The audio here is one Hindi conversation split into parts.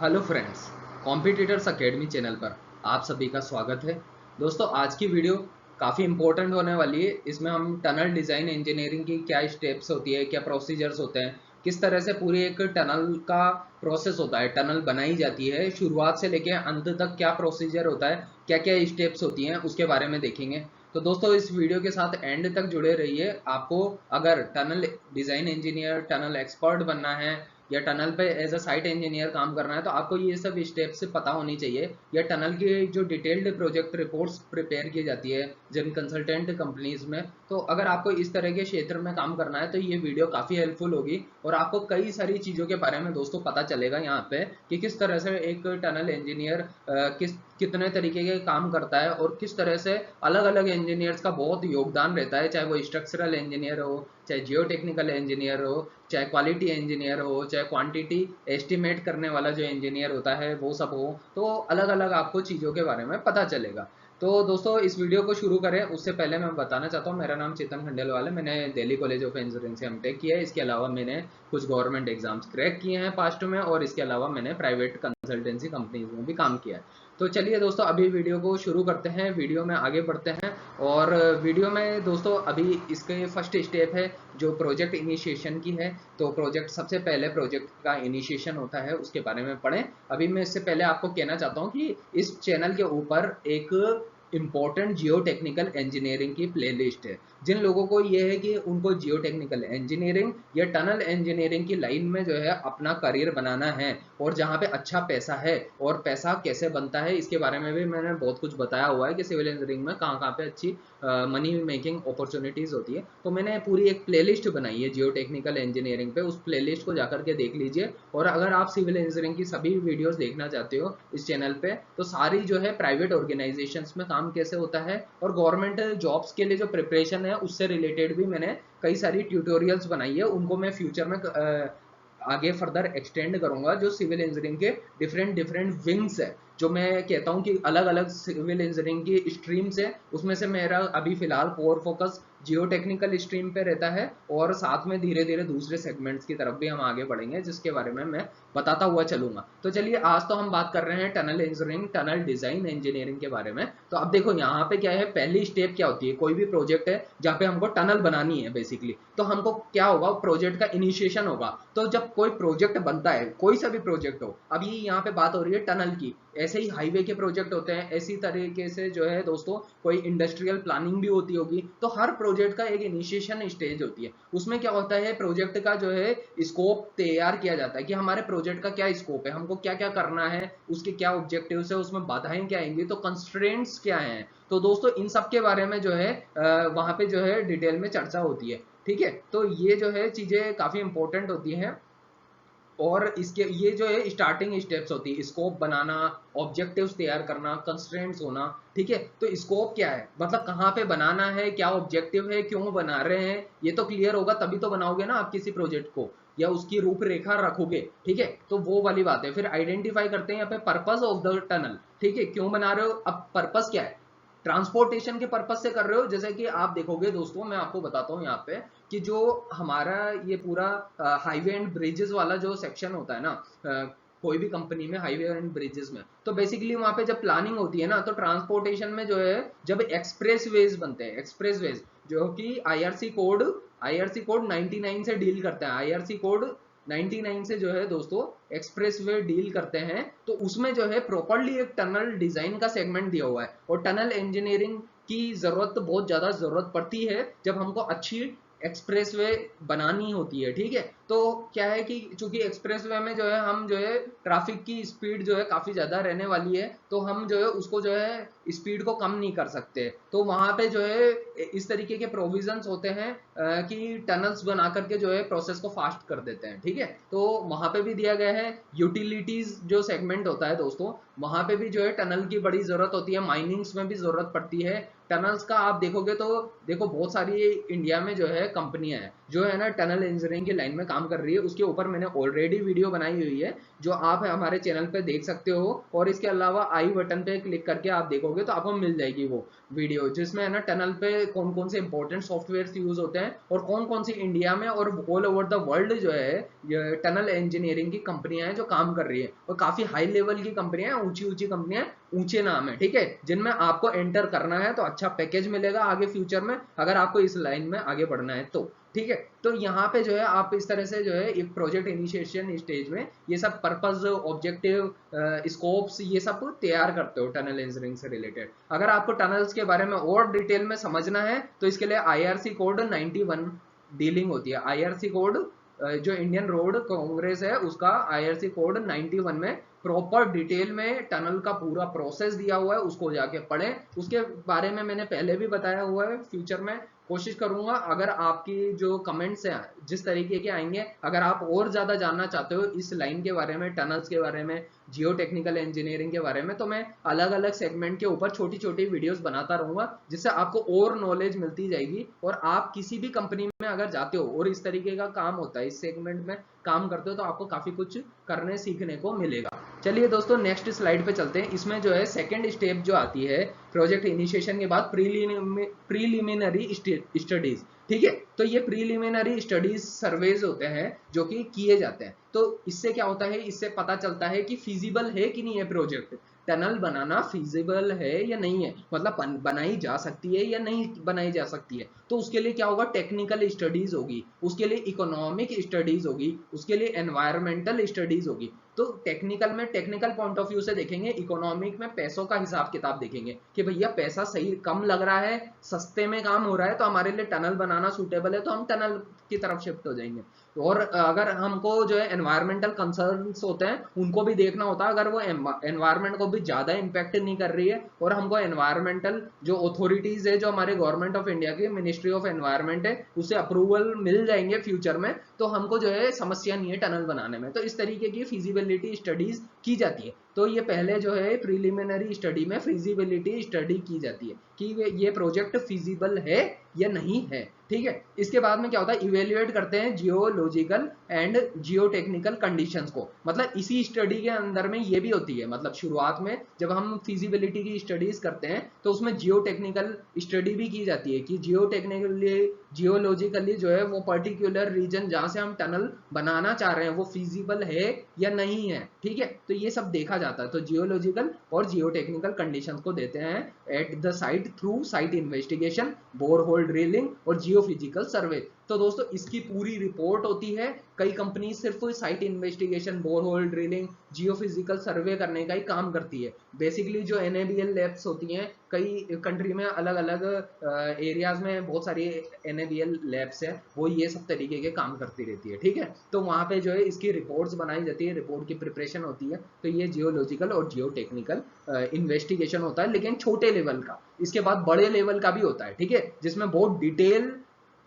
Hello friends, competitors academy channel पर आप सभी का स्वागत है। दोस्तों, आज की वीडियो काफ़ी इंपॉर्टेंट होने वाली है। इसमें हम टनल डिज़ाइन इंजीनियरिंग की क्या स्टेप्स होती है, क्या प्रोसीजर्स होते हैं, किस तरह से पूरी एक टनल का प्रोसेस होता है, टनल बनाई जाती है, शुरुआत से लेकर अंत तक क्या प्रोसीजर होता है, क्या क्या स्टेप्स होती हैं, उसके बारे में देखेंगे। तो दोस्तों, इस वीडियो के साथ एंड तक जुड़े रहिए। आपको अगर tunnel design engineer, tunnel expert बनना है या टनल पे एज अ साइट इंजीनियर काम करना है, तो आपको ये सब स्टेप्स से पता होनी चाहिए। या टनल की जो डिटेल्ड प्रोजेक्ट रिपोर्ट्स प्रिपेयर की जाती है जिन कंसल्टेंट कंपनीज में, तो अगर आपको इस तरह के क्षेत्र में काम करना है तो ये वीडियो काफ़ी हेल्पफुल होगी और आपको कई सारी चीज़ों के बारे में दोस्तों पता चलेगा यहाँ पे कि किस तरह से एक टनल इंजीनियर कितने तरीके के काम करता है और किस तरह से अलग अलग इंजीनियर्स का बहुत योगदान रहता है, चाहे वो स्ट्रक्चरल इंजीनियर हो, चाहे जियो टेक्निकल इंजीनियर हो, चाहे क्वालिटी इंजीनियर हो, चाहे क्वांटिटी एस्टिमेट करने वाला जो इंजीनियर होता है वो सब हो। तो अलग अलग आपको चीज़ों के बारे में पता चलेगा। तो दोस्तों, इस वीडियो को शुरू करें उससे पहले मैं बताना चाहता हूँ, मेरा नाम चेतन खंडेलवाल है। मैंने दिल्ली कॉलेज ऑफ इंजीनियरिंग से एमटेक किया है। इसके अलावा मैंने कुछ गवर्नमेंट एग्जाम्स क्रैक किए हैं पास्ट में, और इसके अलावा मैंने प्राइवेट कंसल्टेंसी कंपनीज में भी काम किया है। तो चलिए दोस्तों, अभी वीडियो को शुरू करते हैं, वीडियो में आगे बढ़ते हैं। और वीडियो में दोस्तों अभी इसके फर्स्ट स्टेप है जो प्रोजेक्ट इनिशिएशन की है। तो प्रोजेक्ट, सबसे पहले प्रोजेक्ट का इनिशिएशन होता है, उसके बारे में पढ़ें। अभी मैं इससे पहले आपको कहना चाहता हूँ कि इस चैनल के ऊपर एक इंपॉर्टेंट जियो टेक्निकल इंजीनियरिंग की प्लेलिस्ट है। जिन लोगों को ये है कि उनको जियो टेक्निकल इंजीनियरिंग या टनल इंजीनियरिंग की लाइन में जो है अपना करियर बनाना है और जहाँ पे अच्छा पैसा है और पैसा कैसे बनता है, इसके बारे में भी मैंने बहुत कुछ बताया हुआ है कि सिविल इंजीनियरिंग में कहाँ कहाँ पे अच्छी मनी मेकिंग अपॉर्चुनिटीज़ होती है। तो मैंने पूरी एक प्लेलिस्ट बनाई है जियो टेक्निकल इंजीनियरिंग पे, उस प्लेलिस्ट को जाकर के देख लीजिए। और अगर आप सिविल इंजीनियरिंग की सभी वीडियोस देखना चाहते हो इस चैनल पे, तो सारी जो है प्राइवेट ऑर्गेनाइजेशंस में काम कैसे होता है और गवर्नमेंट जॉब्स के लिए जो प्रिपरेशन है उससे रिलेटेड भी मैंने कई सारी ट्यूटोरियल्स बनाई है। उनको मैं फ्यूचर में आगे फर्दर एक्सटेंड करूंगा। जो सिविल इंजीनियरिंग के डिफरेंट डिफरेंट विंग्स है, जो मैं कहता हूं कि अलग अलग सिविल इंजीनियरिंग की स्ट्रीम्स है, उसमें से मेरा अभी फिलहाल कोर फोकस जियो टेक्निकल स्ट्रीम पे रहता है। और साथ में धीरे धीरे दूसरे सेगमेंट्स की तरफ भी हम आगे बढ़ेंगे, जिसके बारे में मैं बताता हुआ चलूंगा। तो चलिए, आज तो हम बात कर रहे हैं tunnel engineering, tunnel design engineering के बारे में। तो अब देखो यहाँ पे क्या है, पहली स्टेप क्या होती है। कोई भी प्रोजेक्ट है जहाँ पे हमको टनल बनानी है बेसिकली, तो हमको क्या होगा, प्रोजेक्ट का इनिशिएशन होगा। तो जब कोई प्रोजेक्ट बनता है, कोई सा भी प्रोजेक्ट हो, अभी यहाँ पे बात हो रही है टनल की, ऐसे ही हाईवे के प्रोजेक्ट होते हैं, ऐसी तरीके से जो है दोस्तों कोई इंडस्ट्रियल प्लानिंग भी होती होगी। तो हर प्रोजेक्ट का एक इनिशिएशन स्टेज होती है। उसमें क्या होता है, प्रोजेक्ट का जो है स्कोप तैयार किया जाता है कि हमारे प्रोजेक्ट का क्या स्कोप है, हमको क्या क्या करना है, उसके क्या ऑब्जेक्टिव्स है, उसमें बाधाएं क्या आएंगी, तो कंस्ट्रेंट्स क्या हैं। तो दोस्तों, इन सब के बारे में जो है वहां पे जो है डिटेल में चर्चा होती है। ठीक है, तो ये जो है चीजें काफी इंपॉर्टेंट होती हैं। और इसके ये जो है स्टार्टिंग स्टेप्स होती है, स्कोप बनाना, ऑब्जेक्टिव्स तैयार करना, कंस्ट्रेंट्स होना। ठीक है, तो स्कोप क्या है, मतलब कहाँ पे बनाना है, क्या ऑब्जेक्टिव है, क्यों बना रहे हैं, ये तो क्लियर होगा तभी तो बनाओगे ना आप किसी प्रोजेक्ट को, या उसकी रूपरेखा रखोगे। ठीक है, तो वो वाली बात है। फिर आइडेंटिफाई करते हैं यहाँ पे पर्पस ऑफ द टनल। ठीक है, क्यों बना रहे हो, अब पर्पस क्या है, ट्रांसपोर्टेशन के पर्पज से कर रहे हो। जैसे कि आप देखोगे दोस्तों, मैं आपको बताता हूँ यहाँ पे कि जो हमारा ये पूरा हाईवे एंड ब्रिजेस वाला जो सेक्शन होता है ना, कोई भी कंपनी में हाईवे एंड ब्रिजेस में, तो बेसिकली वहां पे जब प्लानिंग होती है ना, तो ट्रांसपोर्टेशन में जो है जब एक्सप्रेस वेज बनते हैं, एक्सप्रेस वेज जो कि आईआरसी कोड 99 से डील करते हैं, आईआरसी कोड 99 से जो है दोस्तों एक्सप्रेसवे डील करते हैं। तो उसमें जो है प्रॉपर्ली एक टनल डिजाइन का सेगमेंट दिया हुआ है। और टनल इंजीनियरिंग की जरूरत, बहुत ज्यादा जरूरत पड़ती है जब हमको अच्छी एक्सप्रेसवे बनानी होती है। ठीक है, तो क्या है कि चूंकि एक्सप्रेसवे में जो है हम जो है ट्रैफिक की स्पीड जो है काफी ज्यादा रहने वाली है, तो हम जो है उसको जो है स्पीड को कम नहीं कर सकते। तो वहां पे जो है इस तरीके के प्रोविजंस होते हैं कि टनल्स बना करके जो है प्रोसेस को फास्ट कर देते हैं। ठीक है, तो वहां पे भी दिया गया है। यूटिलिटीज जो सेगमेंट होता है दोस्तों, वहां पे भी जो है टनल की बड़ी जरूरत होती है, माइनिंग्स में भी जरूरत पड़ती है, टनल्स का आप देखोगे तो देखो बहुत सारी इंडिया में जो है कंपनियां हैं जो है ना टनल इंजीनियरिंग की लाइन में काम कर रही है। उसके ऊपर मैंने ऑलरेडी वीडियो बनाई हुई है जो आप हमारे चैनल पे देख सकते हो, और इसके अलावा आई बटन पे क्लिक करके आप देखोगे तो आपको मिल जाएगी वो वीडियो, जिसमें है ना टनल पे कौन कौन से इंपॉर्टेंट सॉफ्टवेयर यूज होते हैं और कौन कौन सी इंडिया में और ऑल ओवर द वर्ल्ड जो है ये टनल इंजीनियरिंग की कंपनियां हैं जो काम कर रही है, और काफी हाई लेवल की कंपनियां हैं, ऊंची ऊंची कंपनियां, ऊंचे नाम है, ठीक है, जिनमें आपको एंटर करना है तो अच्छा पैकेज मिलेगा आगे फ्यूचर में अगर आपको इस लाइन में आगे बढ़ना है तो, ठीक है। तो यहाँ पे जो है आप इस तरह से जो है एक प्रोजेक्ट इनिशिएशन स्टेज में ये सब पर्पस, ऑब्जेक्टिव, स्कोप्स ये सब तैयार करते हो टनल इंजीनियरिंग से रिलेटेड। अगर आपको टनल्स के बारे में और डिटेल में समझना है तो इसके लिए आईआरसी कोड 91 डीलिंग होती है। आईआरसी कोड जो इंडियन रोड कांग्रेस है उसका आईआरसी कोड 91 में प्रॉपर डिटेल में टनल का पूरा प्रोसेस दिया हुआ है, उसको जाके पढ़ें। उसके बारे में मैंने पहले भी बताया हुआ है, फ्यूचर में कोशिश करूंगा अगर आपकी जो कमेंट्स हैं जिस तरीके के आएंगे, अगर आप और ज्यादा जानना चाहते हो इस लाइन के बारे में, टनल्स के बारे में, जियो टेक्निकल इंजीनियरिंग के बारे में, तो मैं अलग अलग सेगमेंट के ऊपर छोटी छोटी वीडियोस बनाता रहूंगा जिससे आपको और नॉलेज मिलती जाएगी। और आप किसी भी कंपनी में अगर जाते हो और इस तरीके का काम होता है, इस सेगमेंट में काम करते हो, तो आपको काफी कुछ करने सीखने को मिलेगा। चलिए दोस्तों नेक्स्ट स्लाइड पे चलते हैं। इसमें जो है सेकंड स्टेप जो आती है प्रोजेक्ट इनिशिएशन के बाद प्रीलिमिनरी स्टडीज, ठीक है। तो ये प्रीलिमिनरी स्टडीज सर्वेज होते हैं जो कि किए जाते हैं। तो इससे क्या होता है, इससे पता चलता है कि फिजिबल है कि नहीं है प्रोजेक्ट, टनल बनाना फिजिबल है या नहीं है, मतलब बनाई जा सकती है या नहीं बनाई जा सकती है। तो उसके लिए क्या होगा, टेक्निकल स्टडीज होगी, उसके लिए इकोनॉमिक स्टडीज होगी, उसके लिए एनवायरमेंटल स्टडीज होगी। तो टेक्निकल में टेक्निकल पॉइंट ऑफ व्यू से देखेंगे, इकोनॉमिक में पैसों का हिसाब किताब देखेंगे कि भैया पैसा सही कम लग रहा है, सस्ते में काम हो रहा है, तो हमारे लिए टनल बनाना सूटेबल है, तो हम टनल की तरफ शिफ्ट हो जाएंगे। और अगर हमको जो है एनवायरमेंटल कंसर्न्स होते हैं उनको भी देखना होता है, अगर वो एनवायरमेंट को भी ज्यादा इंपैक्ट नहीं कर रही है और हमको एनवायरमेंटल जो अथॉरिटीज है, जो हमारे गवर्नमेंट ऑफ इंडिया की मिनिस्ट्री ऑफ एनवायरमेंट है, उसे अप्रूवल मिल जाएंगे फ्यूचर में, तो हमको जो है समस्या नहीं है टनल बनाने में। तो इस तरीके की फिजिबिलिटी स्टडीज की जाती है। तो ये पहले जो है प्रीलिमिनरी स्टडी में फिजिबिलिटी स्टडी की जाती है कि ये प्रोजेक्ट फिजिबल है या नहीं है, ठीक है। इसके बाद में क्या होता है, इवेल्युएट करते हैं जियोलॉजिकल एंड जियोटेक्निकल कंडीशंस को। मतलब इसी स्टडी के अंदर में ये भी होती है, मतलब शुरुआत में जब हम फिजिबिलिटी की स्टडीज करते हैं तो उसमें जियोटेक्निकल स्टडी भी की जाती है कि जियोटेक्निकली, जियोलॉजिकली जो है वो पर्टिकुलर रीजन जहां से हम टनल बनाना चाह रहे हैं वो फिजिबल है या नहीं है, ठीक है। तो ये सब देखा जाता है। तो जियोलॉजिकल और जियोटेक्निकल कंडीशंस को देते हैं at the site through site investigation, borehole drilling और जियोफिजिकल सर्वे। तो दोस्तों इसकी पूरी रिपोर्ट होती है। कई कंपनी सिर्फ site investigation, borehole drilling, geophysical survey करने का ही काम करती है। बेसिकली जो NABL लैब्स होती हैं, कई कंट्री में अलग अलग एरियाज में बहुत सारी NABL लैब्स है, वो ये सब तरीके के काम करती रहती है, ठीक है। तो वहां पे जो है इसकी रिपोर्ट्स बनाई जाती है, रिपोर्ट की प्रिपरेशन होती है। तो ये जियोलॉजिकल और जियोटेक्निकल इन्वेस्टिगेशन होता है, लेकिन छोटे लेवल का। इसके बाद बड़े लेवल का भी होता है, ठीक है, जिसमें बहुत डिटेल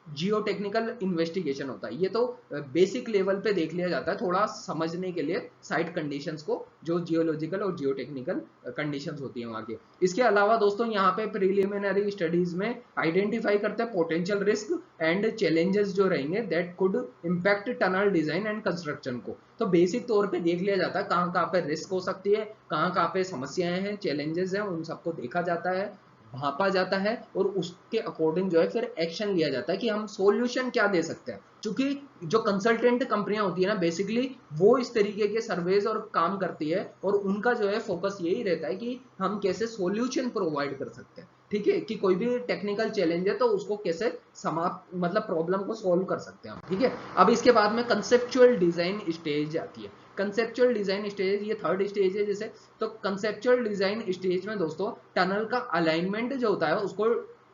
जियोटेक्निकल इन्वेस्टिगेशन होता है। ये तो बेसिक लेवल पे देख लिया जाता है थोड़ा समझने के लिए साइट कंडीशंस को, जो जियोलॉजिकल और जियोटेक्निकल कंडीशंस होती है वहां के। इसके अलावा दोस्तों यहाँ पे प्रीलिमिनरी स्टडीज में आइडेंटिफाई करते हैं पोटेंशियल रिस्क एंड चैलेंजेस जो रहेंगे that could impact tunnel design and construction को। तो बेसिक तौर पे देख लिया जाता है कहाँ कहाँ पे रिस्क हो सकती है, कहाँ कहाँ पे समस्याएं हैं, चैलेंजेस हैं, उन सबको देखा जाता है, भापा जाता है, और उसके अकॉर्डिंग जो है फिर एक्शन लिया जाता है कि हम सॉल्यूशन क्या दे सकते हैं। क्योंकि जो कंसल्टेंट कंपनियां होती है ना, बेसिकली वो इस तरीके के सर्वेज और काम करती है, और उनका जो है फोकस यही रहता है कि हम कैसे सॉल्यूशन प्रोवाइड कर सकते हैं, ठीक है, कि कोई भी टेक्निकल चैलेंज है तो उसको कैसे समाप्त, मतलब प्रॉब्लम को सॉल्व कर सकते हैं हम, ठीक है। अब इसके बाद में कंसेप्चुअल डिजाइन स्टेज आती है। कंसेप्चुअल डिजाइन स्टेज ये थर्ड स्टेज है जैसे। तो कंसेप्चुअल डिजाइन स्टेज में दोस्तों टनल का अलाइनमेंट जो होता है उसको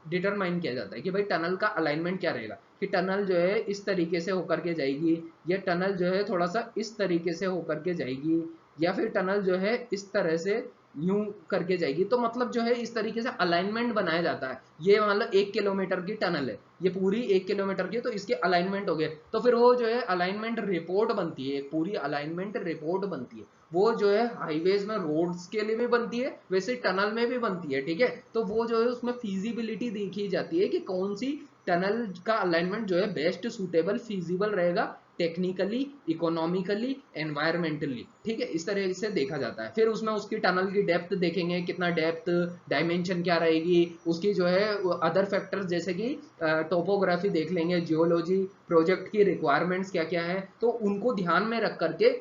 डिटरमाइन किया जाता है कि भाई टनल का अलाइनमेंट क्या रहेगा, कि टनल जो है इस तरीके से होकर के जाएगी, या टनल जो है थोड़ा सा इस तरीके से होकर के जाएगी, या फिर टनल जो है इस तरह से यूं करके जाएगी। तो मतलब जो है इस तरीके से अलाइनमेंट बनाया जाता है। ये मतलब 1 किलोमीटर की टनल है, ये पूरी 1 किलोमीटर की, तो इसके अलाइनमेंट हो गए। तो फिर वो जो है अलाइनमेंट रिपोर्ट बनती है, एक पूरी अलाइनमेंट रिपोर्ट बनती है। वो जो है हाईवेज में रोड्स के लिए भी बनती है, वैसे टनल में भी बनती है, ठीक है। तो वो जो है उसमें फीजिबिलिटी देखी जाती है कि कौन सी टनल का अलाइनमेंट जो है बेस्ट सूटेबल फीजिबल रहेगा, टेक्निकली, इकोनॉमिकली, एनवायरमेंटली, ठीक है। इस तरह से देखा जाता है। फिर उसमें उसकी टनल की डेप्थ देखेंगे, कितना डेप्थ, डायमेंशन क्या रहेगी, उसकी जो है अदर फैक्टर्स जैसे कि टोपोग्राफी देख लेंगे, जियोलॉजी, प्रोजेक्ट की रिक्वायरमेंट्स क्या क्या है, तो उनको ध्यान में रख करके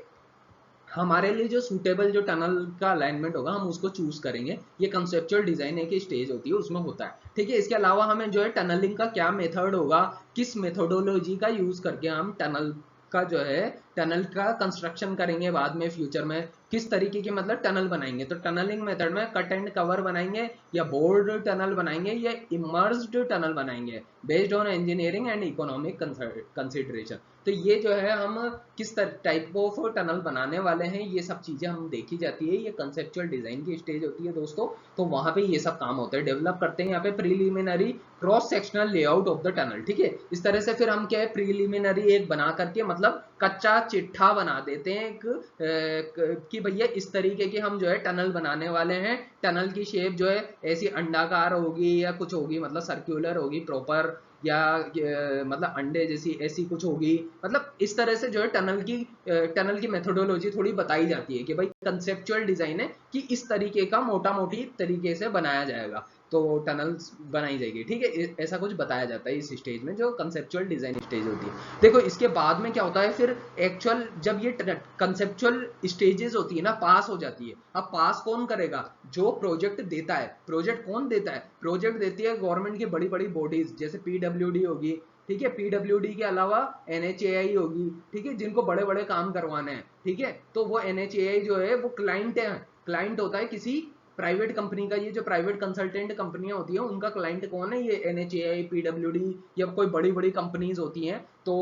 हमारे लिए जो सूटेबल जो टनल का अलाइनमेंट होगा हम उसको चूज करेंगे। ये कंसेप्चुअल डिजाइन एक स्टेज होती है, उसमें होता है, ठीक है। इसके अलावा हमें जो है टनलिंग का क्या मेथड होगा, किस मेथोडोलॉजी का यूज करके हम टनल का जो है टनल का कंस्ट्रक्शन करेंगे बाद में फ्यूचर में, किस तरीके की मतलब टनल बनाएंगे। तो टनलिंग मेथड में कट एंड कवर बनाएंगे, या बोर्ड टनल बनाएंगे, या इमर्स्ड टनल बनाएंगे, based on engineering and economic consideration. तो ये जो है हम किस टाइप ऑफ टनल बनाने वाले हैं, ये सब चीजें हम देखी जाती है। ये कंसेप्चुअल डिजाइन की स्टेज होती है दोस्तों। तो वहां पे ये सब काम होता है, डेवलप करते हैं यहाँ पे preliminary cross sectional layout of the tunnel, ठीक है। इस तरह से फिर हम क्या है प्रीलिमिनरी एक बना करके मतलब कच्चा चिट्ठा बना देते हैं एक कि भैया इस तरीके की हम जो है टनल बनाने वाले हैं। टनल की शेप जो है ऐसी अंडाकार होगी या कुछ होगी, मतलब सर्क्यूलर होगी प्रॉपर, या मतलब अंडे जैसी ऐसी कुछ होगी। मतलब इस तरह से जो है टनल की मेथोडोलॉजी थोड़ी बताई जाती है कि भाई कंसेप्चुअल डिजाइन है कि इस तरीके का मोटा मोटी तरीके से बनाया जाएगा, तो टनल्स बनाई जाएगी, ठीक है। ऐसा कुछ बताया जाता है इस स्टेज में, जो कंसेप्चुअल डिजाइन स्टेज होती है। देखो इसके बाद में क्या होता है, फिर एक्चुअल जब ये कंसेप्चुअल स्टेजेस होती है ना, पास हो जाती है। अब पास कौन करेगा, जो प्रोजेक्ट देता है। प्रोजेक्ट कौन देता है, प्रोजेक्ट देती है गवर्नमेंट की बड़ी बड़ी बॉडीज, जैसे पीडब्ल्यूडी होगी, ठीक है। पीडब्ल्यूडी के अलावा एनएचएआई होगी, ठीक है, जिनको बड़े बड़े काम करवाने हैं, ठीक है। तो वो एनएचएआई जो है वो क्लाइंट है, क्लाइंट होता है किसी प्राइवेट कंपनी का। ये जो प्राइवेट कंसल्टेंट कंपनियां होती है उनका क्लाइंट कौन है, ये एनएचएआई, पीडब्ल्यूडी, या कोई बड़ी बड़ी कंपनीज होती हैं। तो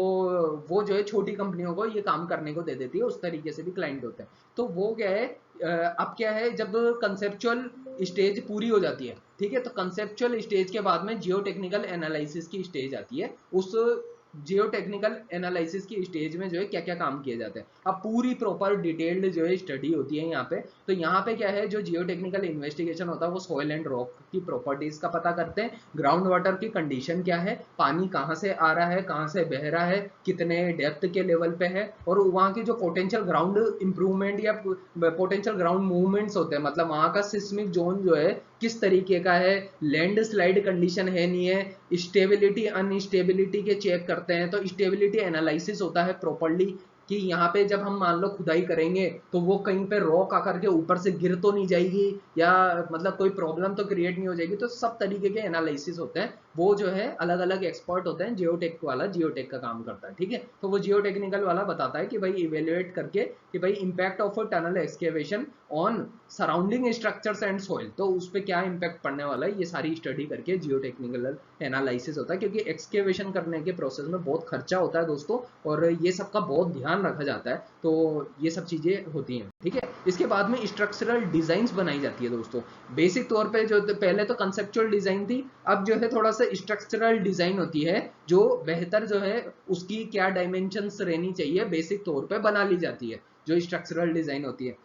वो जो है छोटी कंपनियों को ये काम करने को दे देती है, उस तरीके से भी क्लाइंट होते हैं। तो वो क्या है, अब क्या है, जब कंसेप्चुअल स्टेज पूरी हो जाती है, ठीक है, तो कंसेप्चुअल स्टेज के बाद में जियो टेक्निकल एनालिसिस की स्टेज आती है। उस जियो टेक्निकल एनालिसिस की स्टेज में जो है क्या क्या काम किए जाते हैं, अब पूरी प्रॉपर डिटेल्ड जो है स्टडी होती है यहाँ पे। तो यहाँ पे क्या है, जो जियो टेक्निकल इन्वेस्टिगेशन होता है वो सॉइल एंड रॉक की प्रॉपर्टीज का पता करते हैं, ग्राउंड वाटर की कंडीशन क्या है, पानी कहाँ से आ रहा है, कहाँ से बह रहा है, कितने डेप्थ के लेवल पे है, और वहाँ की जो पोटेंशियल ग्राउंड इंप्रूवमेंट या पोटेंशियल ग्राउंड मूवमेंट्स होते हैं, मतलब वहाँ का सिस्मिक जोन जो है किस तरीके का है, लैंड स्लाइड कंडीशन है नहीं है, स्टेबिलिटी अनस्टेबिलिटी के चेक करते हैं। तो स्टेबिलिटी एनालिसिस होता है प्रॉपर्ली कि यहाँ पे जब हम मान लो खुदाई करेंगे तो वो कहीं पे रॉक आकर के ऊपर से गिर तो नहीं जाएगी, या मतलब कोई प्रॉब्लम तो क्रिएट नहीं हो जाएगी। तो सब तरीके के एनालिसिस होते हैं, वो जो है अलग अलग एक्सपर्ट होते हैं। जियोटेक वाला जियोटेक का काम करता है, ठीक है। तो वो जियो टेक्निकल वाला बताता है कि भाई इवेल्युएट करके कि भाई impact of tunnel excavation on surrounding structures and soil, तो उस पर क्या इंपैक्ट पड़ने वाला है, ये सारी स्टडी करके जियो टेक्निकल एनालिसिस होता है। क्योंकि एक्सकेवेशन करने के प्रोसेस में बहुत खर्चा होता है दोस्तों, और ये सब का बहुत ध्यान रखा जाता है। तो ये सब चीजें होती हैं, ठीक है। इसके बाद में स्ट्रक्चरल डिजाइन बनाई जाती है दोस्तों। बेसिक तौर पे जो पहले तो कंसेप्चुअल डिजाइन थी, अब जो है थोड़ा सा स्ट्रक्चरल डिजाइन होती है, जो बेहतर जो है उसकी क्या डायमेंशंस रहनी चाहिए बेसिक तौर पे बना ली जाती है, जो स्ट्रक्चरल डिजाइन होती है।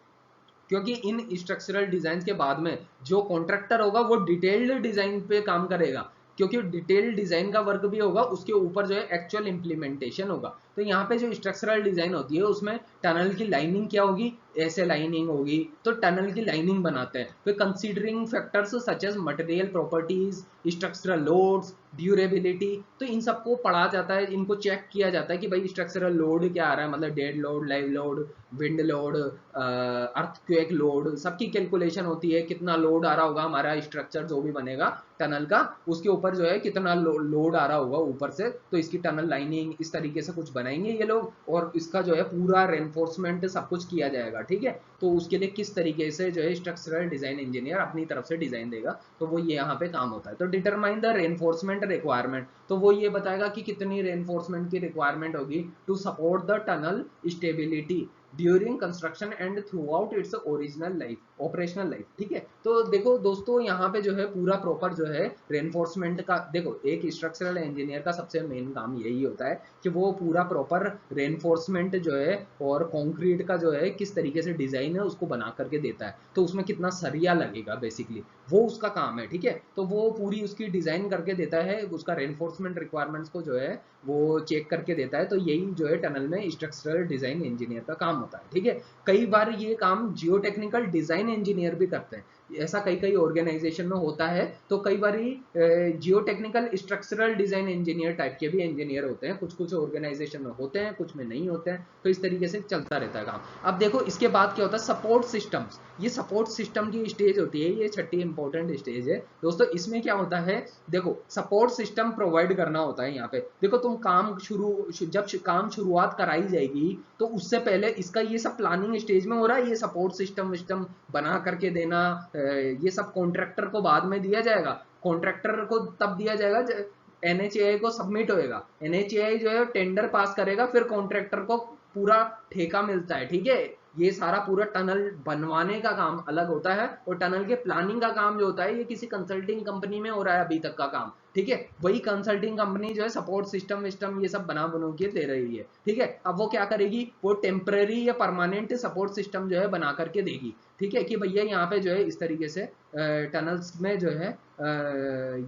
क्योंकि इन स्ट्रक्चरल डिजाइन के बाद में जो कॉन्ट्रैक्टर होगा वो डिटेल्ड डिजाइन पे काम करेगा, क्योंकि डिटेल्ड डिजाइन का वर्क भी होगा, उसके ऊपर जो है एक्चुअल इंप्लीमेंटेशन होगा। तो यहाँ पे जो स्ट्रक्चरल डिजाइन होती है उसमें टनल की लाइनिंग क्या होगी, ऐसे लाइनिंग होगी, तो टनल की लाइनिंग बनाते हैं। फिर considering factors such as material properties, structural loads, durability, तो इन सबको पढ़ा जाता है, इनको चेक किया जाता है कि भाई स्ट्रक्चरल लोड क्या आ रहा है, मतलब dead load, live load, wind load, earthquake load, सबकी कैलकुलेशन होती है। कितना लोड आ रहा होगा हमारा स्ट्रक्चर जो भी बनेगा टनल का, उसके ऊपर जो है कितना लोड आ रहा होगा ऊपर से, तो इसकी टनल लाइनिंग इस तरीके से कुछ बनाएंगे ये लोग, और इसका जो है पूरा रेनफोर्समेंट सब कुछ किया जाएगा, ठीक है। तो उसके लिए किस तरीके से जो है स्ट्रक्चरल डिजाइन इंजीनियर अपनी तरफ से डिजाइन देगा, तो वो ये यहाँ पे काम होता है। तो डिटरमाइन द रेनफोर्समेंट रिक्वायरमेंट, तो वो ये बताएगा कि कितनी रेनफोर्समेंट की रिक्वायरमेंट होगी to support the tunnel stability, during construction and throughout its original life operational life. ठीक है, तो देखो दोस्तों यहाँ पे जो है पूरा प्रॉपर जो है रेनफोर्समेंट का, देखो एक स्ट्रक्चरल इंजीनियर का सबसे मेन काम यही होता है कि वो पूरा प्रॉपर रेनफोर्समेंट जो है और कंक्रीट का जो है किस तरीके से डिजाइन है उसको बना करके देता है, तो उसमें कितना सरिया लगेगा बेसिकली वो उसका काम है। ठीक है, तो वो पूरी उसकी डिजाइन करके देता है, उसका रेनफोर्समेंट रिक्वायरमेंट्स को जो है वो चेक करके देता है। तो यही जो है टनल में स्ट्रक्चरल डिजाइन इंजीनियर का काम होता है। ठीक है, कई बार ये काम जियो टेक्निकल डिजाइन इंजीनियर भी करते हैं, ऐसा कई कई ऑर्गेनाइजेशन में होता है। तो कई बार geotechnical structural design engineer type के भी इंजीनियर होते हैं, कुछ कुछ ऑर्गेनाइजेशन में होते हैं, कुछ में नहीं होते हैं, तो इस तरीके से चलता रहता है काम। अब देखो इसके बाद क्या होता है, सपोर्ट सिस्टम्स। ये सपोर्ट सिस्टम की स्टेज होती है, ये छठी इंपॉर्टेंट स्टेज है दोस्तों। इसमें क्या होता है, देखो सपोर्ट सिस्टम प्रोवाइड करना होता है यहाँ पे। देखो तुम काम जब काम शुरुआत कराई जाएगी तो उससे पहले इसका ये सब प्लानिंग स्टेज में हो रहा है, ये सपोर्ट सिस्टम बना करके देना, ये सब कॉन्ट्रैक्टर को बाद में दिया जाएगा। कॉन्ट्रैक्टर को तब दिया जाएगा NHAI को सबमिट होएगा, NHAI जो है टेंडर पास करेगा, फिर कॉन्ट्रैक्टर को पूरा ठेका मिलता है। ठीक है, ये सारा पूरा टनल बनवाने का काम अलग होता है और टनल के प्लानिंग का काम जो होता है ये किसी कंसल्टिंग कंपनी में हो रहा है अभी तक का काम। ठीक है, वही कंसल्टिंग कंपनी जो है सपोर्ट सिस्टम ये सब बना के दे रही है। ठीक है, अब वो क्या करेगी, वो टेम्पररी या परमानेंट सपोर्ट सिस्टम जो है बना करके देगी। ठीक है, कि भैया यहाँ पे जो है इस तरीके से टनल्स में जो है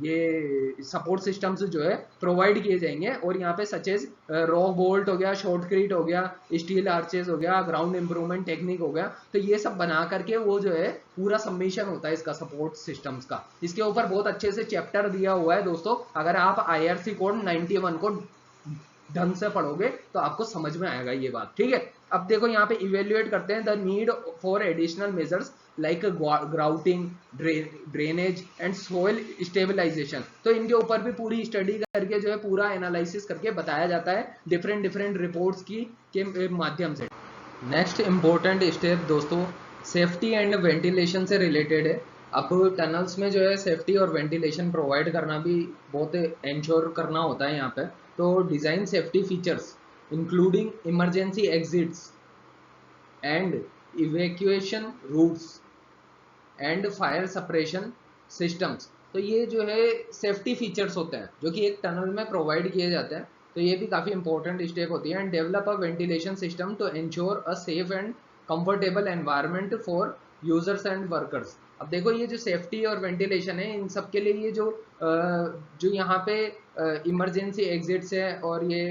ये सपोर्ट सिस्टम्स जो है प्रोवाइड किए जाएंगे, और यहाँ पे सचेज रॉक बोल्ट हो गया, शॉर्टक्रीट हो गया, स्टील आर्चेज हो गया, ग्राउंड इंप्रूवमेंट टेक्निक हो गया, तो ये सब बना करके वो जो है पूरा सबमिशन होता है इसका सपोर्ट सिस्टम्स का। इसके ऊपर बहुत अच्छे से चैप्टर दिया हुआ है दोस्तों, अगर आप IRC कोड 91 को ढंग से पढ़ोगे तो आपको समझ में आएगा ये बात। ठीक है, अब देखो यहाँ पे इवेल्युएट करते हैं the need for additional measures like grouting, drainage and soil stabilisation. तो इनके ऊपर भी पूरी स्टडी करके जो है पूरा एनालिसिस करके बताया जाता है डिफरेंट डिफरेंट रिपोर्ट्स की के माध्यम से। नेक्स्ट इंपॉर्टेंट स्टेप दोस्तों सेफ्टी एंड वेंटिलेशन से रिलेटेड है। अब टनल्स में जो है सेफ्टी और वेंटिलेशन प्रोवाइड करना भी बहुत इंश्योर करना होता है यहाँ पे। तो design safety features including emergency exits and evacuation routes and fire suppression systems. तो ये जो है सेफ्टी फीचर्स होते हैं जो कि एक टनल में प्रोवाइड किए जाते हैं। तो ये भी काफ़ी इंपॉर्टेंट स्टेप होती है। And develop a ventilation system to ensure a safe and comfortable environment for users and workers. अब देखो ये जो सेफ्टी और वेंटिलेशन है इन सब के लिए ये जो यहाँ पे इमरजेंसी एग्जिट्स है और ये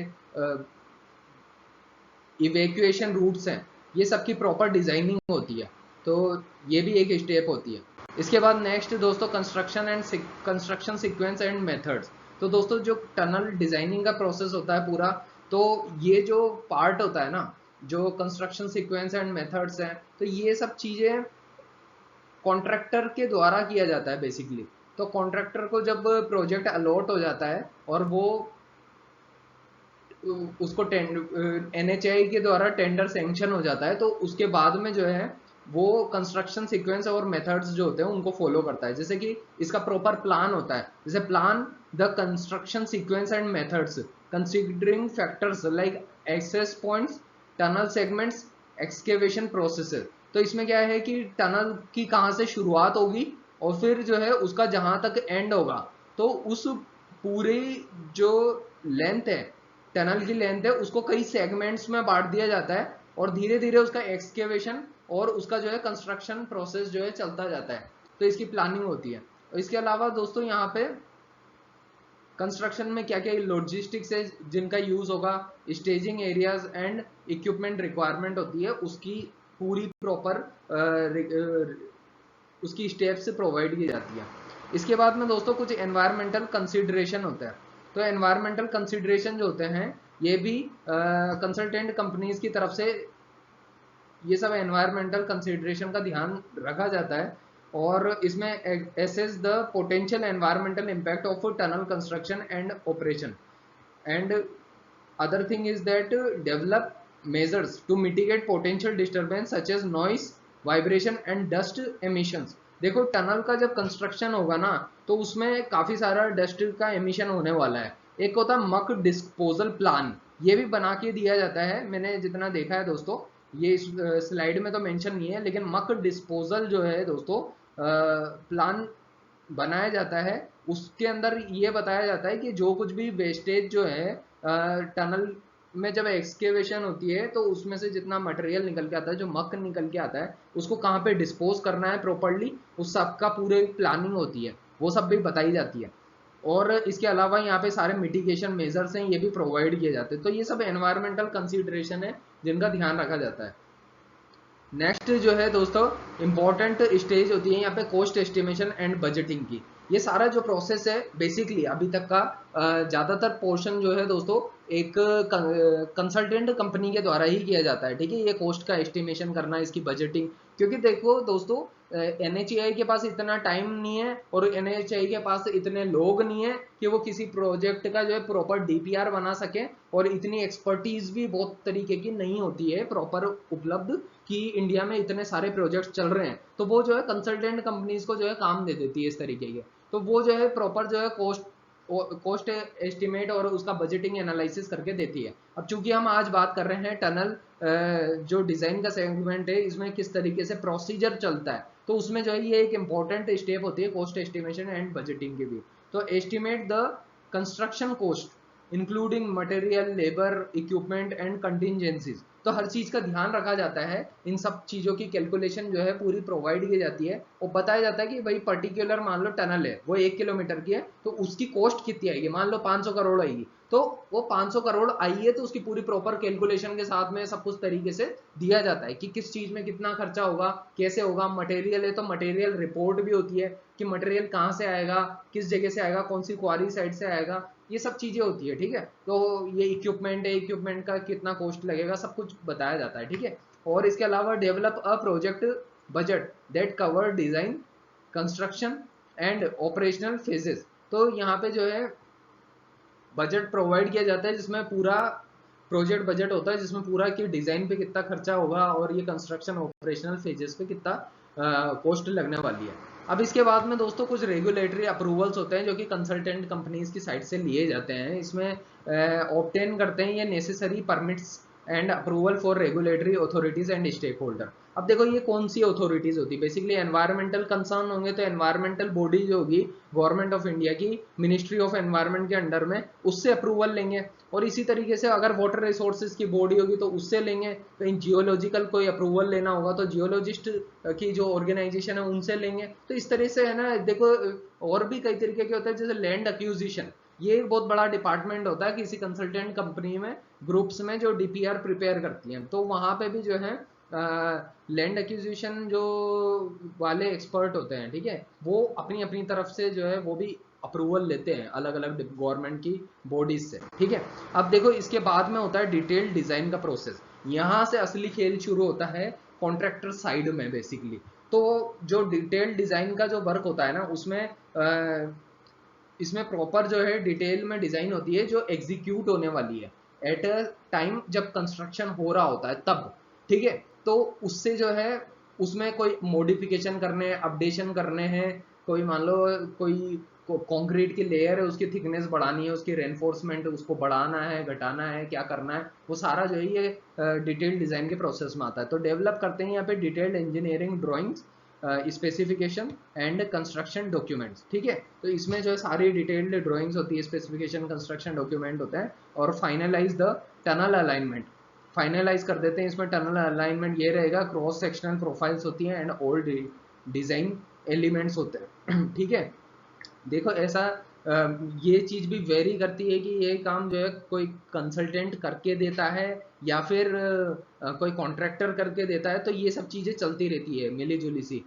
इवैक्यूएशन रूट्स हैं, ये सब की प्रॉपर डिजाइनिंग होती है। तो ये भी एक स्टेप होती है। इसके बाद नेक्स्ट दोस्तों कंस्ट्रक्शन सीक्वेंस एंड मेथड्स। तो दोस्तों जो टनल डिजाइनिंग का प्रोसेस होता है पूरा, तो ये जो पार्ट होता है ना, जो कंस्ट्रक्शन सीक्वेंस एंड मेथड्स हैं, तो ये सब चीजें कॉन्ट्रैक्टर के द्वारा किया जाता है बेसिकली। तो कॉन्ट्रैक्टर को जब प्रोजेक्ट अलॉट हो जाता है और वो उसको NHAI के द्वारा टेंडर सैंक्शन हो जाता है, तो उसके बाद में जो है वो कंस्ट्रक्शन सीक्वेंस और मेथड्स जो होते हैं उनको फॉलो करता है। जैसे कि इसका प्रॉपर प्लान होता है, जैसे plan the construction sequence and methods considering factors like access points, tunnel segments, excavation processes. तो इसमें क्या है कि टनल की कहाँ से शुरुआत होगी और फिर जो है उसका जहां तक एंड होगा, तो उस पूरी जो लेंथ है, टनल की लेंथ है, उसको कई सेगमेंट्स में बांट दिया जाता है और धीरे धीरे उसका एक्सकेवेशन और उसका जो है कंस्ट्रक्शन प्रोसेस जो है चलता जाता है। तो इसकी प्लानिंग होती है। और इसके अलावा दोस्तों यहाँ पे कंस्ट्रक्शन में क्या क्या लॉजिस्टिक्स है जिनका यूज होगा, staging areas and equipment requirement होती है, उसकी पूरी प्रॉपर उसकी स्टेप्स प्रोवाइड की जाती है। इसके बाद में दोस्तों कुछ एनवायरमेंटल कंसिडरेशन होता है। तो एनवायरमेंटल कंसिडरेशन जो होते हैं ये भी कंसल्टेंट कंपनीज की तरफ से ये सब एनवायरमेंटल कंसिडरेशन का ध्यान रखा जाता है, और इसमें assess the potential environmental impact of tunnel construction and operation and other thing is that develop measures to mitigate potential disturbance such as noise, vibration and dust emissions। देखो टनल का जब कंस्ट्रक्शन होगा ना तो उसमें काफी सारा डस्ट का एमिशन होने वाला है। एक होता है मक डिस्पोजल प्लान, ये भी बना के दिया जाता है, मैंने जितना देखा है दोस्तों। ये इस स्लाइड में तो मेंशन नहीं है, लेकिन मक डिस्पोजल जो है दोस्तों प्लान बनाया जाता है। उसके अंदर ये बताया जाता है कि जो कुछ भी वेस्टेज जो है टनल में जब एक्सकेवेशन होती है तो उसमें से जितना मटेरियल निकल के आता है, जो मक निकल के आता है, उसको कहाँ पे डिस्पोज करना है प्रॉपरली, उस सब का पूरे प्लानिंग होती है, वो सब भी बताई जाती है। और इसके अलावा यहाँ पे सारे मिटिगेशन मेजर्स हैं, ये भी प्रोवाइड किए जाते हैं। तो ये सब एनवायरमेंटल कंसिडरेशन है जिनका ध्यान रखा जाता है। नेक्स्ट जो है दोस्तों इंपॉर्टेंट स्टेज होती है यहाँ पे कॉस्ट एस्टिमेशन एंड बजटिंग की। ये सारा जो प्रोसेस है बेसिकली अभी तक का ज्यादातर पोर्शन जो है दोस्तों एक कंसल्टेंट कंपनी के द्वारा ही किया जाता है, ठीक है। ये कॉस्ट का एस्टिमेशन करना, इसकी बजटिंग, क्योंकि देखो दोस्तों एनएचएआई के पास इतना टाइम नहीं है और एनएचएआई के पास इतने लोग नहीं है कि वो किसी प्रोजेक्ट का जो है प्रॉपर डीपीआर बना सके, और इतनी एक्सपर्टीज भी बहुत तरीके की नहीं होती है प्रॉपर उपलब्ध कि इंडिया में इतने सारे प्रोजेक्ट चल रहे हैं। तो वो जो है कंसल्टेंट कंपनीज को जो है काम दे देती है इस तरीके के। तो वो जो है प्रॉपर जो है कॉस्ट एस्टिमेट और उसका बजटिंग एनालिसिस करके देती है। अब चूंकि हम आज बात कर रहे हैं टनल जो डिजाइन का सेगमेंट है, इसमें किस तरीके से प्रोसीजर चलता है, तो उसमें जो है ये एक इंपॉर्टेंट स्टेप होती है कॉस्ट एस्टिमेशन एंड बजटिंग की भी। तो estimate the construction cost including material, labour, equipment and contingencies. तो हर चीज का ध्यान रखा जाता है, इन सब चीजों की कैलकुलेशन जो है पूरी प्रोवाइड की जाती है और बताया जाता है कि भाई पर्टिकुलर मान लो टनल है वो 1 किलोमीटर की है, तो उसकी कॉस्ट कितनी आएगी, मान लो 500 करोड़ आएगी, तो वो 500 करोड़ आई है तो उसकी पूरी प्रॉपर कैलकुलेशन के साथ में सब कुछ तरीके से दिया जाता है कि किस चीज में कितना खर्चा होगा, कैसे होगा। मटेरियल है तो मटेरियल रिपोर्ट भी होती है कि मटेरियल कहाँ से आएगा, किस जगह से आएगा, कौन सी क्वारी साइड से आएगा, ये सब चीजें होती है, ठीक है। तो ये इक्विपमेंट है, इक्विपमेंट का कितना कॉस्ट लगेगा, सब कुछ बताया जाता है, ठीक है। और इसके अलावा develop a project budget that cover design, construction and operational phases. तो यहाँ पे जो है बजट प्रोवाइड किया जाता है जिसमें पूरा प्रोजेक्ट बजट होता है, जिसमें पूरा कि डिजाइन पे कितना खर्चा होगा और ये कंस्ट्रक्शन ऑपरेशनल फेजेस पे कितना कॉस्ट लगने वाली है। अब इसके बाद में दोस्तों कुछ रेगुलेटरी अप्रूवल्स होते हैं जो कि कंसल्टेंट कंपनीज की साइड से लिए जाते हैं। इसमें ऑब्टेन करते हैं ये necessary permits and approval for regulatory authorities and stakeholder. अब देखो ये कौन सी अथॉरिटीज होती है, बेसिकली एनवायरमेंटल कंसर्न होंगे तो एनवायरमेंटल बॉडी जो होगी गवर्नमेंट ऑफ इंडिया की, मिनिस्ट्री ऑफ एनवायरमेंट के अंडर में, उससे अप्रूवल लेंगे। और इसी तरीके से अगर वाटर रिसोर्सेज की बॉडी होगी तो उससे लेंगे। तो इन जियोलॉजिकल कोई अप्रूवल लेना होगा तो जियोलॉजिस्ट की जो ऑर्गेनाइजेशन है उनसे लेंगे। तो इस तरह से है ना, देखो और भी कई तरीके के होते हैं, जैसे लैंड एक्विजिशन, ये एक बहुत बड़ा डिपार्टमेंट होता है किसी कंसल्टेंट कंपनी में, ग्रुप्स में जो डीपीआर प्रिपेयर करती हैं। तो वहां पे भी जो है लैंड एक्विजिशन जो वाले एक्सपर्ट होते हैं, ठीक है, वो अपनी अपनी तरफ से जो है वो भी अप्रूवल लेते हैं अलग अलग गवर्नमेंट की बॉडीज से, ठीक है। अब देखो इसके बाद में होता है डिटेल्ड डिजाइन का प्रोसेस। यहाँ से असली खेल शुरू होता है कॉन्ट्रैक्टर साइड में बेसिकली। तो जो डिटेल्ड डिजाइन का जो वर्क होता है ना, उसमें इसमें प्रॉपर जो है डिटेल में डिजाइन होती है जो एग्जीक्यूट होने वाली है एट अ टाइम जब कंस्ट्रक्शन हो रहा होता है तब, ठीक है। तो उससे जो है उसमें कोई मॉडिफिकेशन करने हैं, अपडेशन करने हैं, कोई मान लो कोई कंक्रीट की लेयर है उसकी थिकनेस बढ़ानी है, उसकी रेनफोर्समेंट उसको बढ़ाना है, घटाना है, क्या करना है, वो सारा जो है ये डिटेल डिजाइन के प्रोसेस में आता है। तो डेवलप करते हैं यहाँ पे detailed engineering drawings, specification and construction documents, ठीक है। तो इसमें जो है सारी डिटेल्ड ड्राइंग्स होती है, स्पेसिफिकेशन, कंस्ट्रक्शन डॉक्यूमेंट होता है। और finalise the tunnel alignment, finalise कर देते हैं इसमें टनल अलाइनमेंट, ये रहेगा। क्रॉस सेक्शनल प्रोफाइल्स होती हैं एंड ऑल डिजाइन एलिमेंट्स होते हैं, ठीक है। देखो ऐसा ये चीज भी वेरी करती है कि ये काम जो है कोई कंसल्टेंट करके देता है या फिर कोई कॉन्ट्रैक्टर करके देता है, तो ये सब चीजें चलती रहती है मिली जुली सी।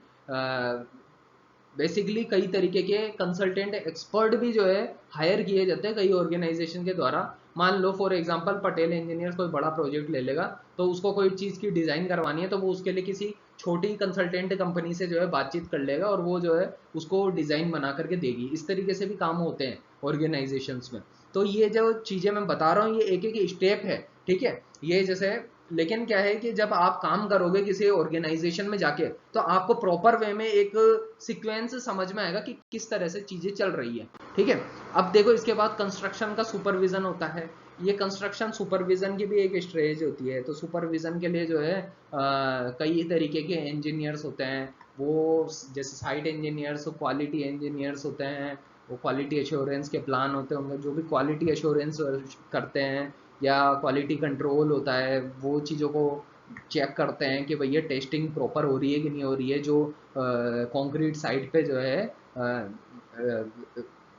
बेसिकली कई तरीके के कंसल्टेंट एक्सपर्ट भी जो है हायर किए जाते हैं कई ऑर्गेनाइजेशन के द्वारा। मान लो फॉर एग्जांपल पटेल इंजीनियर कोई बड़ा प्रोजेक्ट ले लेगा, तो उसको कोई चीज़ की डिज़ाइन करवानी है तो वो उसके लिए किसी छोटी कंसल्टेंट कंपनी से जो है बातचीत कर लेगा और वो जो है उसको डिज़ाइन बना करके देगी। इस तरीके से भी काम होते हैं ऑर्गेनाइजेशंस में। तो ये जो चीज़ें मैं बता रहा हूँ ये एक एक स्टेप है, ठीक है। ये जैसे लेकिन क्या है कि जब आप काम करोगे किसी ऑर्गेनाइजेशन में जाके तो आपको प्रॉपर वे में एक सीक्वेंस समझ में आएगा कि किस तरह से चीजें चल रही है, ठीक है। अब देखो इसके बाद कंस्ट्रक्शन का सुपरविजन होता है, ये कंस्ट्रक्शन सुपरविजन की भी एक स्टेज होती है। तो सुपरविजन के लिए जो है कई तरीके के इंजीनियर्स होते हैं। वो जैसे साइट इंजीनियर्स, क्वालिटी इंजीनियर्स होते हैं, वो क्वालिटी एश्योरेंस के प्लान होते हैं उनके, जो भी क्वालिटी एश्योरेंस करते हैं, या क्वालिटी कंट्रोल होता है, वो चीज़ों को चेक करते हैं कि भैया टेस्टिंग प्रॉपर हो रही है कि नहीं हो रही है। जो कंक्रीट साइट पे जो है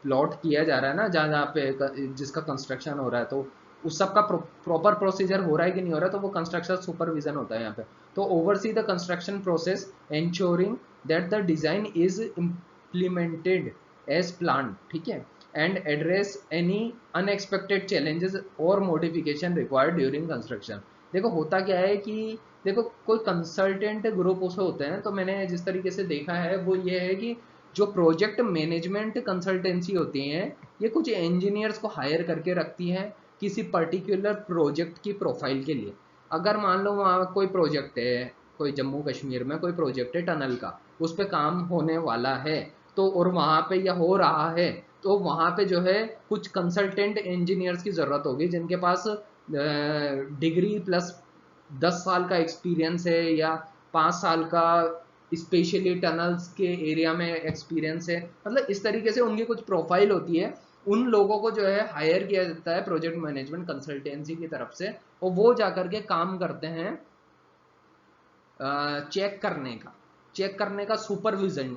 प्लॉट किया जा रहा है ना, जहाँ जहाँ पे जिसका कंस्ट्रक्शन हो रहा है, तो उस सब का प्रॉपर प्रोसीजर हो रहा है कि नहीं हो रहा है, तो वो कंस्ट्रक्शन सुपरविजन होता है यहाँ पे। तो oversee the construction process ensuring that the design is implemented as plan, ठीक है, and address any unexpected challenges और मॉडिफिकेशन रिक्वायर्ड ड्यूरिंग कंस्ट्रक्शन। देखो होता क्या है कि देखो कोई कंसल्टेंट ग्रुप उसे होते हैं, तो मैंने जिस तरीके से देखा है वो ये है कि जो प्रोजेक्ट मैनेजमेंट कंसल्टेंसी होती हैं, ये कुछ इंजीनियर्स को हायर करके रखती हैं किसी पर्टिकुलर प्रोजेक्ट की प्रोफाइल के लिए। अगर मान लो वहाँ कोई प्रोजेक्ट है, कोई जम्मू कश्मीर में कोई प्रोजेक्ट है टनल का, उस पर काम होने वाला है, तो और वहाँ पे या हो रहा है, तो वहाँ पे जो है कुछ कंसल्टेंट इंजीनियर्स की ज़रूरत होगी जिनके पास डिग्री प्लस 10 साल का एक्सपीरियंस है, या 5 साल का स्पेशली टनल्स के एरिया में एक्सपीरियंस है। मतलब इस तरीके से उनकी कुछ प्रोफाइल होती है। उन लोगों को जो है हायर किया जाता है प्रोजेक्ट मैनेजमेंट कंसल्टेंसी की तरफ से, और वो जाकर के काम करते हैं चेक करने का सुपरविजन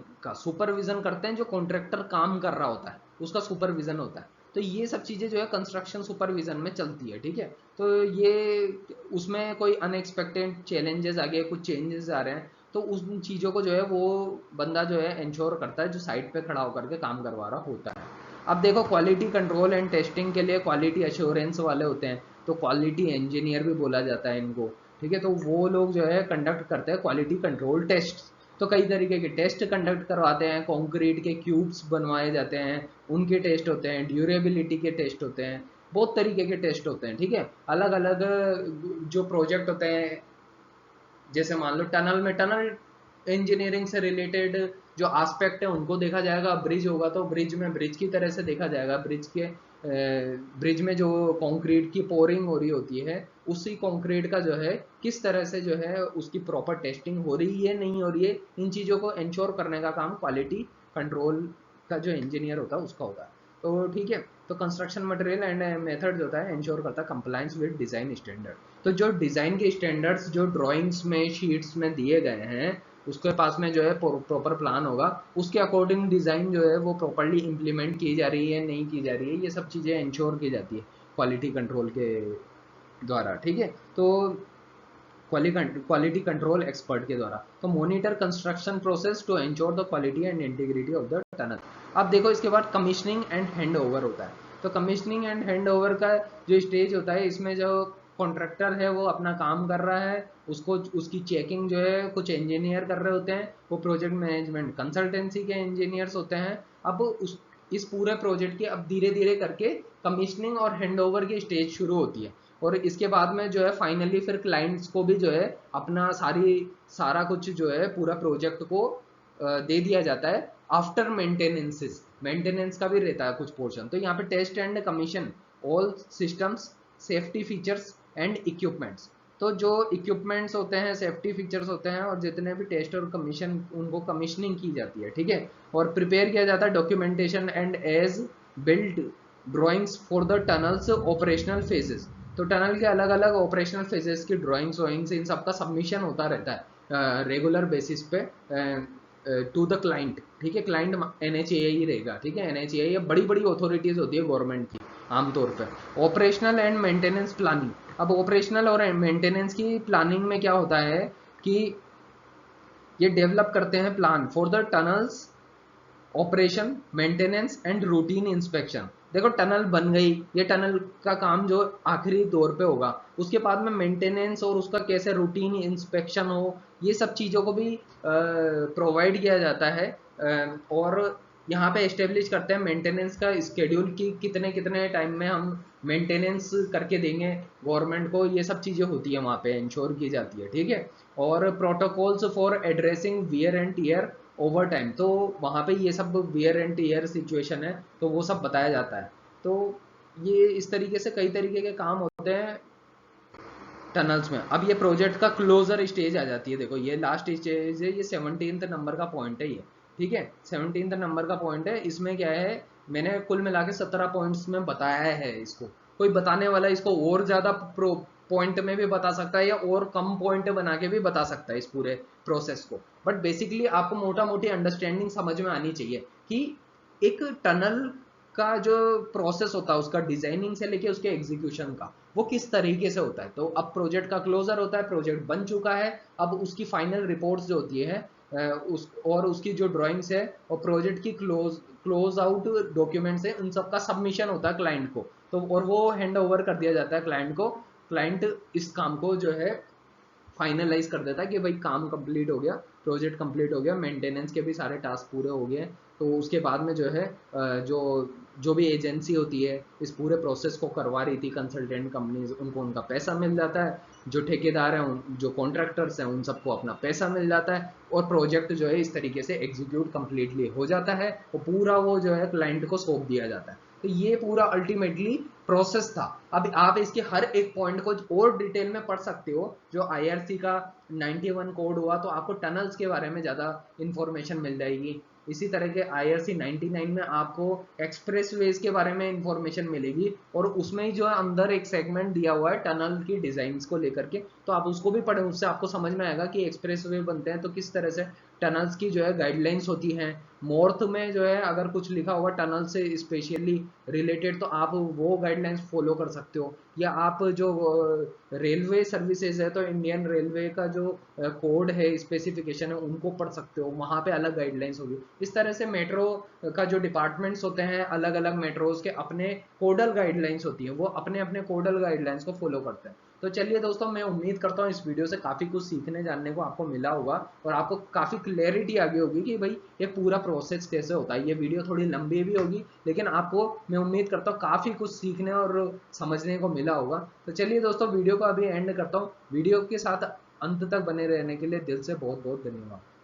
करते हैं। जो कॉन्ट्रैक्टर काम कर रहा होता है उसका सुपरविजन होता है। तो ये सब चीज़ें जो है कंस्ट्रक्शन सुपरविजन में चलती है, ठीक है। तो ये उसमें कोई अनएक्सपेक्टेड चैलेंजेस आ गए, कुछ चेंजेस आ रहे हैं, तो उन चीज़ों को जो है वो बंदा जो है इंश्योर करता है, जो साइट पे खड़ा होकर के काम करवा रहा होता है। अब देखो क्वालिटी कंट्रोल एंड टेस्टिंग के लिए क्वालिटी एश्योरेंस वाले होते हैं, तो क्वालिटी इंजीनियर भी बोला जाता है इनको, ठीक है। तो वो लोग जो है कंडक्ट करते हैं क्वालिटी कंट्रोल टेस्ट। तो कई तरीके के टेस्ट कंडक्ट करवाते हैं, कंक्रीट के क्यूब्स बनवाए जाते हैं, उनके टेस्ट होते हैं, ड्यूरेबिलिटी के टेस्ट होते हैं, बहुत तरीके के टेस्ट होते हैं, ठीक है। अलग अलग जो प्रोजेक्ट होते हैं, जैसे मान लो टनल इंजीनियरिंग से रिलेटेड जो एस्पेक्ट है उनको देखा जाएगा। ब्रिज होगा तो ब्रिज में ब्रिज की तरह से देखा जाएगा। ब्रिज में जो कंक्रीट की पोरिंग हो रही होती है, उसी कंक्रीट का जो है किस तरह से जो है उसकी प्रॉपर टेस्टिंग हो रही है नहीं हो रही है, इन चीज़ों को इंश्योर करने का काम क्वालिटी कंट्रोल का जो इंजीनियर होता है उसका होता है। तो ठीक है। तो कंस्ट्रक्शन मटेरियल एंड मेथड जो होता है इंश्योर करता है कंप्लायंस विद डिज़ाइन स्टैंडर्ड। तो जो डिज़ाइन के स्टैंडर्ड्स जो ड्राइंग्स में शीट्स में दिए गए हैं, उसके पास में जो है प्रॉपर प्लान होगा, उसके अकॉर्डिंग डिज़ाइन जो है वो प्रॉपरली इम्प्लीमेंट की जा रही है नहीं की जा रही है, ये सब चीज़ें इंश्योर की जाती है क्वालिटी कंट्रोल के द्वारा, ठीक है। तो क्वालिटी कंट्रोल एक्सपर्ट के द्वारा। तो monitor construction process to ensure the quality and integrity of the tunnel. अब देखो इसके बाद कमीशनिंग एंड हैंड ओवर होता है। तो कमीशनिंग एंड हैंड ओवर का जो स्टेज होता है, इसमें जो कॉन्ट्रैक्टर है वो अपना काम कर रहा है, उसको उसकी चेकिंग जो है कुछ इंजीनियर कर रहे होते हैं, वो प्रोजेक्ट मैनेजमेंट कंसल्टेंसी के इंजीनियर्स होते हैं। अब इस पूरे प्रोजेक्ट की अब धीरे धीरे करके कमीशनिंग और हैंड ओवर की स्टेज शुरू होती है, और इसके बाद में जो है फाइनली फिर क्लाइंट्स को भी जो है अपना सारा कुछ जो है पूरा प्रोजेक्ट को दे दिया जाता है। आफ्टर मेंटेनेंस का भी रहता है कुछ पोर्शन। तो यहाँ पे test and commission all systems, safety features and equipments. तो जो इक्विपमेंट्स होते हैं, सेफ्टी फीचर्स होते हैं, और जितने भी टेस्ट और कमीशन, उनको कमीशनिंग की जाती है, ठीक है। और प्रिपेयर किया जाता है documentation and as built drawings for the tunnel's operational phases. तो टनल के अलग अलग ऑपरेशनल फेजेस की ड्राइंग्स इन सब का सबमिशन होता रहता है रेगुलर बेसिस पे टू द क्लाइंट, ठीक है। क्लाइंट NHAI ही रहेगा, ठीक है। NHAI बड़ी बड़ी अथॉरिटीज होती है गवर्नमेंट की आमतौर पे। Operational and maintenance planning. अब ऑपरेशनल और मेंटेनेंस की प्लानिंग में क्या होता है कि ये डेवलप करते हैं plan for the tunnels operation, maintenance and routine inspection. देखो टनल बन गई, ये टनल का काम जो आखिरी दौर पे होगा, उसके बाद में मेंटेनेंस और उसका कैसे रूटीन इंस्पेक्शन हो, ये सब चीज़ों को भी प्रोवाइड किया जाता है। और यहाँ पे एस्टेब्लिश करते हैं मेंटेनेंस का स्केड्यूल कि कितने कितने टाइम में हम मेंटेनेंस करके देंगे गवर्नमेंट को, ये सब चीज़ें होती है वहाँ पे इंश्योर की जाती है, ठीक है। और protocols for addressing wear and tear over time. तो वहाँ पे ये सब वियर एंड टीयर सिचुएशन है, तो वो सब बताया जाता है। तो ये इस तरीके से कई तरीके के काम होते हैं टनल्स में। अब ये प्रोजेक्ट का क्लोजर स्टेज आ जाती है। देखो ये लास्ट स्टेज है, ये 17th नंबर का पॉइंट है ये, ठीक है, 17th नंबर का पॉइंट है। इसमें क्या है, मैंने कुल मिला के 17 पॉइंट्स में बताया है इसको। कोई बताने वाला इसको और ज्यादा पॉइंट में भी बता सकता है या और कम पॉइंट बना के भी बता सकता है इस पूरे प्रोसेस को। बट बेसिकली आपको मोटा मोटी अंडरस्टैंडिंग समझ में आनी चाहिए कि एक टनल का जो प्रोसेस होता है उसका डिजाइनिंग से लेके उसके एग्जीक्यूशन का वो किस तरीके से होता है। तो अब प्रोजेक्ट का क्लोजर होता है, प्रोजेक्ट बन चुका है, अब उसकी फाइनल रिपोर्ट्स जो होती है उस और उसकी जो ड्राइंग्स है और प्रोजेक्ट की क्लोज आउट डॉक्यूमेंट्स है, उन सबका सबमिशन होता है क्लाइंट को। तो और वो हैंड ओवर कर दिया जाता है क्लाइंट को। क्लाइंट इस काम को जो है फाइनलाइज कर देता है कि भाई काम कंप्लीट हो गया, प्रोजेक्ट कंप्लीट हो गया, मेंटेनेंस के भी सारे टास्क पूरे हो गए। तो उसके बाद में जो है जो जो भी एजेंसी होती है इस पूरे प्रोसेस को करवा रही थी, कंसल्टेंट कंपनीज, उनको उनका पैसा मिल जाता है। जो ठेकेदार हैं, जो कॉन्ट्रैक्टर्स हैं, उन सबको अपना पैसा मिल जाता है और प्रोजेक्ट जो है इस तरीके से एग्जीक्यूट कंप्लीटली हो जाता है और पूरा वो जो है क्लाइंट को सौंप दिया जाता है। तो ये पूरा अल्टीमेटली प्रोसेस था। अब आप इसके हर एक पॉइंट को और डिटेल में पढ़ सकते हो। जो आईआरसी का 91 कोड हुआ तो आपको टनल्स के बारे में ज़्यादा इंफॉर्मेशन मिल जाएगी। इसी तरह के आईआरसी 99 में आपको एक्सप्रेसवेज के बारे में इंफॉर्मेशन मिलेगी और उसमें ही जो है अंदर एक सेगमेंट दिया हुआ है टनल की डिजाइन्स को लेकर के, तो आप उसको भी पढ़ें। उससे आपको समझ में आएगा कि एक्सप्रेसवे बनते हैं तो किस तरह से टनल्स की जो है गाइडलाइंस होती हैं। मॉर्थ में जो है अगर कुछ लिखा होगा टनल से स्पेशली रिलेटेड तो आप वो गाइडलाइंस फॉलो कर सकते हो। या आप जो रेलवे सर्विसेज है तो इंडियन रेलवे का जो कोड है, स्पेसिफिकेशन है, उनको पढ़ सकते हो, वहाँ पे अलग गाइडलाइंस होगी। इस तरह से मेट्रो का जो डिपार्टमेंट्स होते हैं, अलग अलग मेट्रोज के अपने कोडल गाइडलाइंस होती है, वो अपने अपने कोडल गाइडलाइंस को फॉलो करते हैं। तो चलिए दोस्तों, मैं उम्मीद करता हूँ इस वीडियो से काफ़ी कुछ सीखने जानने को आपको मिला होगा और आपको काफ़ी क्लैरिटी आ गई होगी कि भाई ये पूरा प्रोसेस कैसे होता है। ये वीडियो थोड़ी लंबी भी होगी लेकिन आपको मैं उम्मीद करता हूँ काफ़ी कुछ सीखने और समझने को मिला होगा। तो चलिए दोस्तों, वीडियो को अभी एंड करता हूँ। वीडियो के साथ अंत तक बने रहने के लिए दिल से बहुत बहुत धन्यवाद।